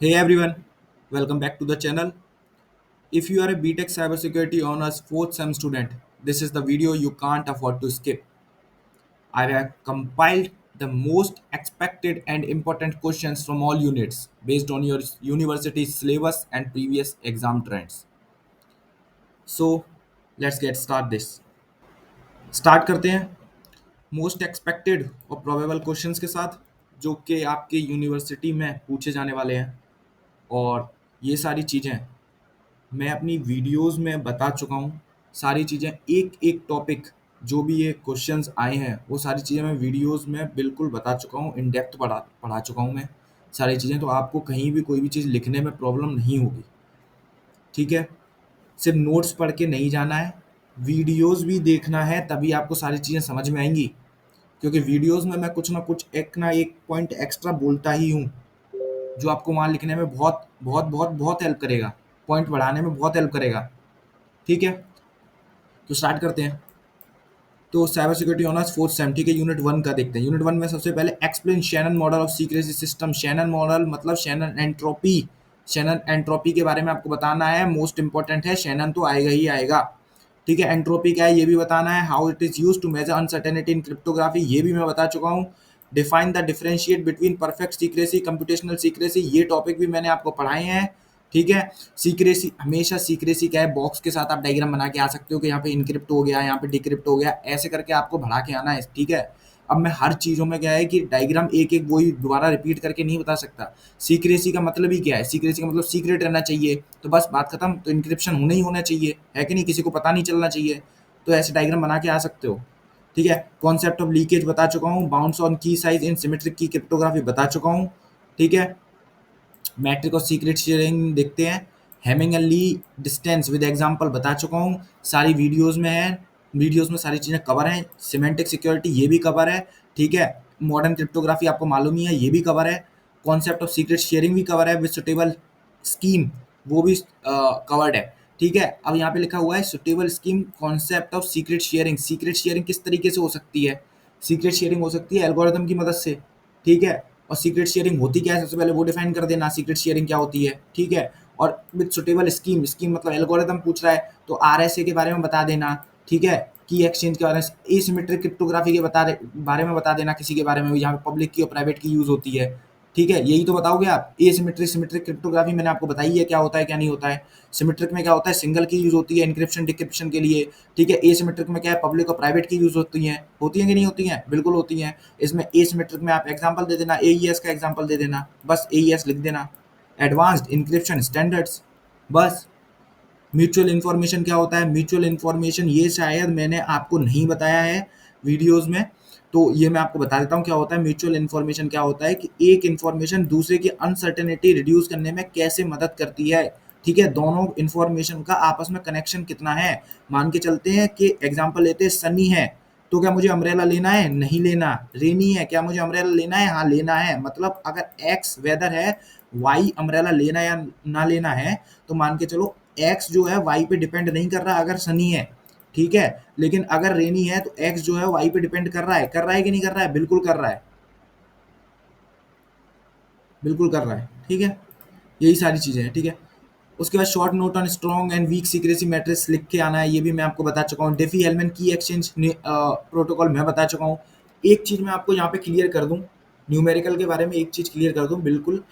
Hey everyone, welcome back to the channel. If you are a BTech Cybersecurity Honors 4th Sem student, this is the video you can't afford to skip. I have compiled the most expected and important questions from all units based on your university syllabus and previous exam trends. So, let's get start this. Start करते हैं most expected और probable questions के साथ जो कि आपके university में पूछे जाने वाले हैं और ये सारी चीज़ें मैं अपनी वीडियोस में बता चुका हूँ। सारी चीज़ें एक एक टॉपिक जो भी ये क्वेश्चंस आए हैं वो सारी चीज़ें मैं वीडियोस में बिल्कुल बता चुका हूँ, इन डेप्थ पढ़ा पढ़ा चुका हूँ मैं सारी चीज़ें। तो आपको कहीं भी कोई भी चीज़ लिखने में प्रॉब्लम नहीं होगी, ठीक है। सिर्फ नोट्स पढ़ के नहीं जाना है, वीडियोस भी देखना है, तभी आपको सारी चीज़ें समझ में आएंगी। क्योंकि वीडियोस में मैं कुछ ना एक पॉइंट एक्स्ट्रा बोलता ही हूँ जो आपको वहाँ लिखने में बहुत बहुत बहुत बहुत हेल्प करेगा, पॉइंट बढ़ाने में बहुत हेल्प करेगा, ठीक है। तो स्टार्ट करते हैं। तो cyber security honours fourth same, ठीक है। यूनिट वन का देखते हैं। यूनिट वन में सबसे पहले explain Shannon model of secrecy system. Shannon model मतलब शैनन एंट्रोपी। शैनन एंट्रोपी के बारे में आपको बताना है, मोस्ट इंपॉर्टेंट है। शैनन तो आएगा ही आएगा, ठीक है। एंट्रोपी क्या है ये भी बताना है। How it is use to measure uncertainty in cryptography, ये भी मैं बता चुका हूँ। Define the differentiate between perfect secrecy computational secrecy, ये टॉपिक भी मैंने आपको पढ़ाए हैं, ठीक है। सीक्रेसी हमेशा सीक्रेसी क्या है, बॉक्स के साथ आप डायग्राम बना के आ सकते हो कि यहाँ पे इनक्रिप्ट हो गया, यहाँ पे डिक्रिप्ट हो गया, ऐसे करके आपको बढ़ा के आना है, ठीक है। अब मैं हर चीज़ों में क्या है कि डायग्राम एक एक वही दोबारा रिपीट करके नहीं बता सकता। सीक्रेसी का मतलब ही क्या है, सीक्रेसी का मतलब सीक्रेट रहना चाहिए, तो बस बात खत्म। तो इनक्रिप्शन होना ही होना चाहिए, है कि नहीं, किसी को पता नहीं चलना चाहिए। तो ऐसे डायग्राम बना के आ सकते हो, ठीक है। कॉन्सेप्ट ऑफ लीकेज बता चुका हूँ। बाउंस ऑन की साइज इन सिमेट्रिक की क्रिप्टोग्राफी बता चुका हूँ, ठीक है। मैट्रिक और सीक्रेट शेयरिंग देखते हैं। Hamming and Lee distance with example बता चुका हूँ, सारी वीडियोस में है। वीडियोस में सारी चीज़ें कवर हैं। सिमेंटिक सिक्योरिटी ये भी कवर है, ठीक है। मॉडर्न क्रिप्टोग्राफी आपको मालूम ही है, ये भी कवर है। कॉन्सेप्ट ऑफ सीक्रेट शेयरिंग भी कवर है विद सुटेबल स्कीम, वो भी कवर्ड है, ठीक है। अब यहाँ पे लिखा हुआ है suitable scheme concept of secret sharing. Secret sharing किस तरीके से हो सकती है, सीक्रेट शेयरिंग हो सकती है एल्गोरिथम की मदद से, ठीक है। और सीक्रेट शेयरिंग होती क्या है, सबसे पहले वो डिफाइन कर देना, सीक्रेट शेयरिंग क्या होती है, ठीक है। और विद सुटेबल स्कीम, स्कीम मतलब एल्गोरिथम पूछ रहा है तो आरएसए के बारे में बता देना, ठीक है। की एक्सचेंज के बारे में, एसिमेट्रिक क्रिप्टोग्राफी के बारे में बता देना, किसी के बारे में जहाँ पे पब्लिक की और प्राइवेट की यूज होती है, ठीक है। यही तो बताओगे आप। एसिमेट्रिक सिमेट्रिक क्रिप्टोग्राफी मैंने आपको बताई है क्या होता है क्या नहीं होता है। सिमेट्रिक में क्या होता है, सिंगल की यूज होती है इंक्रिप्शन डिक्रिप्शन के लिए, ठीक है। एसिमेट्रिक में क्या है, पब्लिक और प्राइवेट की यूज होती हैं कि नहीं होती हैं, बिल्कुल होती हैं। इसमें एसिमेट्रिक में आप एग्जांपल दे देना, एईएस का एग्जांपल दे देना, बस एईएस लिख देना। एडवांस्ड इंक्रिप्शन स्टैंडर्ड्स, बस। म्यूचुअल इन्फॉर्मेशन क्या होता है, म्यूचुअल इन्फॉर्मेशन ये शायद मैंने आपको नहीं बताया है वीडियोस में, तो ये मैं आपको बता देता हूँ क्या होता है। म्यूचुअल इन्फॉर्मेशन क्या होता है कि एक इन्फॉर्मेशन दूसरे की अनसर्टेनिटी रिड्यूस करने में कैसे मदद करती है, ठीक है। दोनों इन्फॉर्मेशन का आपस में कनेक्शन कितना है। मान के चलते हैं कि एग्जांपल लेते हैं, सनी है तो क्या मुझे अम्ब्रेला लेना है, नहीं लेना। रेनी है, क्या मुझे अम्ब्रेला लेना है, हाँ लेना है। मतलब अगर एक्स वेदर है, वाई अम्ब्रेला लेना या ना लेना है, तो मान के चलो एक्स जो है वाई पे डिपेंड नहीं कर रहा अगर सनी है, ठीक है। लेकिन अगर रेनी है तो एक्स जो है वाई पे डिपेंड कर रहा है कि नहीं कर रहा है, बिल्कुल कर रहा है, बिल्कुल कर रहा है, ठीक है। यही सारी चीज़ें हैं, ठीक है। उसके बाद short note on strong and weak secrecy metrics लिख के आना है, ये भी मैं आपको बता चुका हूँ। डेफी हेलमैन की एक्सचेंज प्रोटोकॉल मैं बता चुका हूँ। एक चीज़ मैं आपको यहाँ पे क्लियर कर दूँ, न्यूमेरिकल के बारे में एक चीज़ क्लियर कर दूँ, बिल्कुल।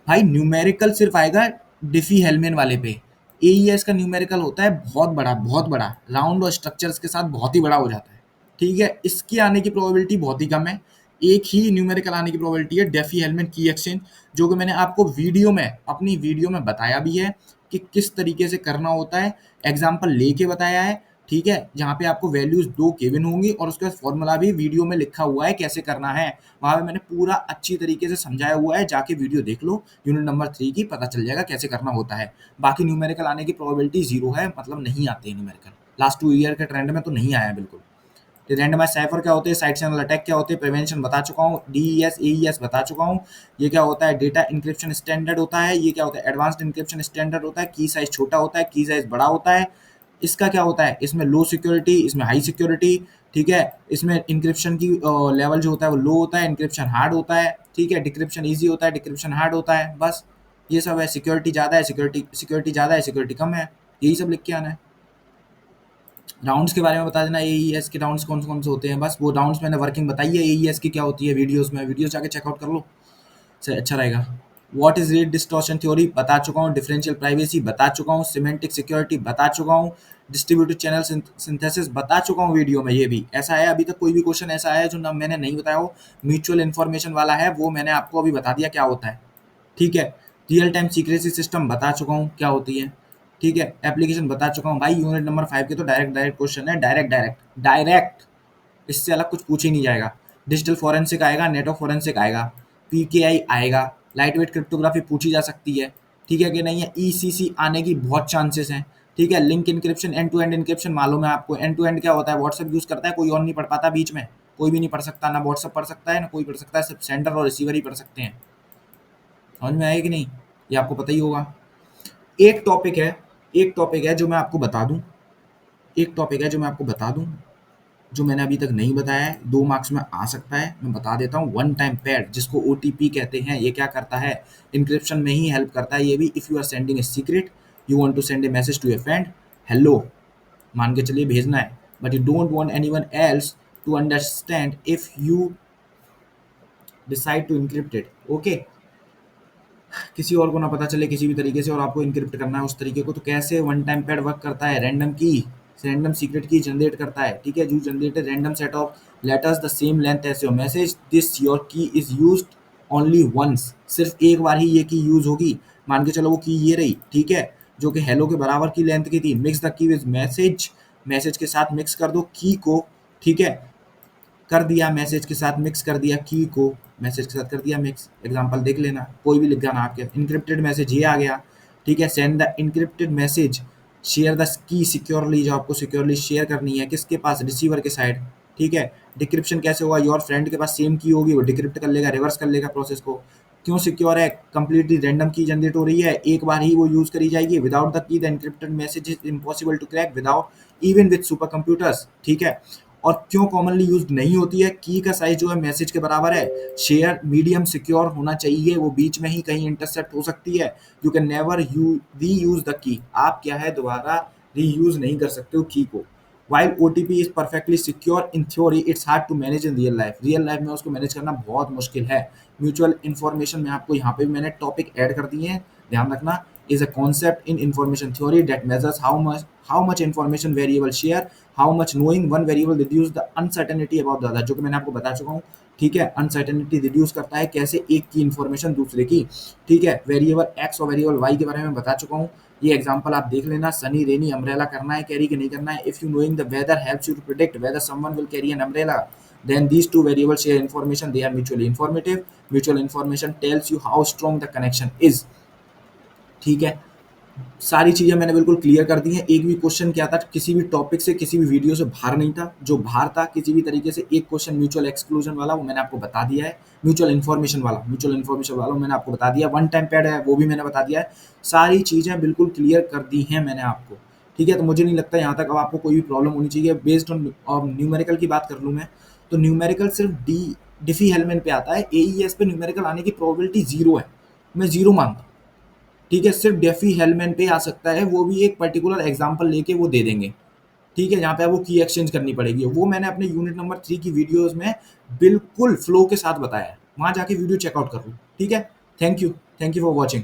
भाई न्यूमेरिकल सिर्फ आएगा डिफी हेलमेन वाले पे। एईएस का न्यूमेरिकल होता है बहुत बड़ा, राउंड और स्ट्रक्चर्स के साथ बहुत ही बड़ा हो जाता है, ठीक है। इसके आने की प्रोबेबिलिटी बहुत ही कम है। एक ही न्यूमेरिकल आने की प्रोबेबिलिटी है डेफी हेलमेन की एक्सचेंज, जो कि मैंने आपको वीडियो में, अपनी वीडियो में बताया भी है कि किस तरीके से करना होता है, एग्जाम्पल लेके बताया है, ठीक है। जहाँ पे आपको वैल्यूज 2 केबिन होंगी और उसके बाद फॉर्मूला भी वीडियो में लिखा हुआ है कैसे करना है, वहाँ पे मैंने पूरा अच्छी तरीके से समझाया हुआ है, जाके वीडियो देख लो यूनिट नंबर 3 की, पता चल जाएगा कैसे करना होता है। बाकी न्यूमेरिकल आने की प्रोबेबिलिटी जीरो है, मतलब नहीं आते हैं न्यूमेरिकल, लास्ट 2 ईयर के ट्रेंड में तो नहीं आया है बिल्कुल। रैंडमाइज साइफर क्या होते हैं, साइड चैनल अटैक क्या होते हैं, प्रिवेंशन बता चुका हूँ, डीईएस एईएस बता चुका हूँ। ये क्या होता है, डेटा इंक्रिप्शन स्टैंडर्ड होता है। ये क्या होता है, एडवांस्ड इंक्रिप्शन स्टैंडर्ड होता है। की साइज छोटा होता है, की साइज बड़ा होता है। इसका क्या होता है, इसमें लो सिक्योरिटी, इसमें हाई सिक्योरिटी, ठीक है। इसमें इंक्रिप्शन की लेवल जो होता है वो लो होता है, इंक्रिप्शन हार्ड होता है, ठीक है। डिक्रिप्शन ईजी होता है, डिक्रिप्शन हार्ड होता है, बस ये सब है, सिक्योरिटी ज़्यादा है, सिक्योरिटी ज़्यादा है, सिक्योरिटी कम है, यही सब लिख के आना है। राउंड्स के बारे में बता देना, एईएस के राउंड्स कौन-कौन से होते हैं, बस वो राउंड्स मैंने वर्किंग बताई है, एईएस की क्या होती है वीडियोज़ में, वीडियोज़ जाके चेकआउट कर लो, से अच्छा रहेगा। What is read distortion theory बता चुका हूँ, डिफरेंशियल प्राइवेसी बता चुका हूँ, सिमेंटिक सिक्योरिटी बता चुका हूँ, डिस्ट्रीब्यूटेड चैनल सिंथेसिस बता चुका हूँ वीडियो में। ये भी ऐसा है, अभी तक कोई भी क्वेश्चन ऐसा है जो ना मैंने नहीं बताया हो, म्यूचुअल इन्फॉर्मेशन वाला है, वो मैंने आपको अभी बता दिया क्या होता है, ठीक है। रियल टाइम सीक्रेसी सिस्टम बता चुका हूँ क्या होती है, ठीक है। एप्लीकेशन बता चुका हूँ भाई, यूनिट नंबर 5 के तो डायरेक्ट क्वेश्चन है, डायरेक्ट, इससे अलग कुछ पूछा ही नहीं जाएगा। डिजिटल फॉरेंसिक आएगा, नेटवर्क फॉरेंसिक आएगा, पीकेआई आएगा, लाइट वेट क्रिप्टोग्राफी पूछी जा सकती है, ठीक है कि नहीं है। ईसीसी आने की बहुत चांसेस हैं, ठीक है। Link encryption, end to end encryption मालूम है आपको। एंड टू एंड क्या होता है, व्हाट्सएप यूज करता है, कोई और नहीं पढ़ पाता बीच में, कोई भी नहीं पढ़ सकता, ना व्हाट्सएप पढ़ सकता है ना कोई पढ़ सकता है, सिर्फ सेंडर और रिसीवर ही पढ़ सकते हैं। समझ में आया कि नहीं, ये आपको पता ही होगा। एक टॉपिक है, एक टॉपिक है जो मैं आपको बता दूं, एक टॉपिक है जो मैं आपको बता दूं, जो मैंने अभी तक नहीं बताया है, 2 मार्क्स में आ सकता है, मैं बता देता हूँ। वन टाइम पैड, जिसको ओटीपी कहते हैं, ये क्या करता है, इंक्रिप्शन में ही हेल्प करता है ये भी। If you are sending a secret, you want to send a message to a friend, hello मान के चलिए भेजना है, but you don't want anyone else to understand, if you decide to encrypt it, okay. किसी और को ना पता चले किसी भी तरीके से, और आपको इनक्रिप्ट करना है उस तरीके को। तो कैसे वन टाइम पैड वर्क करता है, रैंडम सीक्रेट की जनरेट करता है, ठीक है। You generate a random set of letters the same length as your message, this your key is used only once, सिर्फ एक बार ही ये की यूज होगी। मान के चलो वो की ये रही, ठीक है, जो कि हेलो के बराबर की लेंथ की थी। Mix the key with message, message के साथ मिक्स कर दो की को, ठीक है, कर दिया मैसेज के साथ मिक्स कर दिया की को, मैसेज के साथ कर दिया मिक्स। एग्जांपल देख लेना, कोई भी लिख देना आपके। इनक्रिप्टेड मैसेज ये आ गया, ठीक है। Send the encrypted message, share the key securely, जो आपको सिक्योरली शेयर करनी है किसके पास, रिसीवर के साइड, ठीक है। डिक्रिप्शन कैसे होगा, योर फ्रेंड के पास सेम की होगी, वो डिक्रिप्ट कर लेगा, रिवर्स कर लेगा प्रोसेस को। क्यों सिक्योर है, कंप्लीटली रैंडम की जनरेट हो रही है, एक बार ही वो यूज करी जाएगी। Without the key the encrypted message is impossible to crack without even with super computers, ठीक है। और क्यों कॉमनली यूज नहीं होती है, की का साइज जो है मैसेज के बराबर है। शेयर मीडियम सिक्योर होना चाहिए, वो बीच में ही कहीं इंटरसेप्ट हो सकती है। यू कैन नेवर री यूज द की, आप क्या है दोबारा रीयूज नहीं कर सकते हो की को। While OTP is perfectly secure in theory, it's hard to manage in real life, real life में उसको मैनेज करना बहुत मुश्किल है। म्यूचुअल इन्फॉर्मेशन में आपको यहाँ पे भी मैंने टॉपिक ऐड कर दिए हैं, ध्यान रखना। is a concept in information theory that measures how much information variable share, how much knowing one variable reduce the uncertainty about the other, जो कि मैंने आपको बता चुका हूँ, ठीक है। अनसर्टेनिटी रिड्यूस करता है कैसे, एक की इन्फॉर्मेशन दूसरे की, ठीक है। वेरिएबल एक्स और वेरिएबल वाई के बारे में बता चुका हूँ, ये एग्जांपल आप देख लेना। सनी रेनी अम्ब्रेला करना है कैरी कि नहीं करना है। If you knowing the weather helps you to predict whether someone will carry an umbrella, then these two variables share information, they are mutually informative, mutual information tells you how strong the connection is, ठीक है। सारी चीज़ें मैंने बिल्कुल clear कर दी हैं। एक भी क्वेश्चन क्या था किसी भी टॉपिक से, किसी भी वीडियो से बाहर नहीं था, जो बाहर था किसी भी तरीके से, एक क्वेश्चन म्यूचुअल एक्सक्लूजन वाला वो मैंने आपको बता दिया है। म्यूचुअल इन्फॉर्मेशन वाला मैंने आपको बता दिया। वन टाइम पैड है वो भी मैंने बता दिया है। सारी चीज़ें बिल्कुल क्लियर कर दी हैं मैंने आपको, ठीक है। तो मुझे नहीं लगता यहाँ तक अब आपको कोई भी प्रॉब्लम होनी चाहिए। बेस्ड ऑन न्यूमेरिकल की बात कर लूँ मैं, तो न्यूमेरिकल सिर्फ डिफी हेलमेट पे आता है, एईएस पे न्यूमेरिकल आने की प्रोबेबिलिटी जीरो है, मैं जीरो मानता हूँ, ठीक है। सिर्फ डेफी हेलमेट पे आ सकता है, वो भी एक पर्टिकुलर एग्जांपल लेके वो दे देंगे, ठीक है। जहाँ पे आपको की एक्सचेंज करनी पड़ेगी, वो मैंने अपने यूनिट नंबर 3 की वीडियोस में बिल्कुल फ्लो के साथ बताया है, वहाँ जाके वीडियो चेकआउट कर लो, ठीक है। Thank you for watching.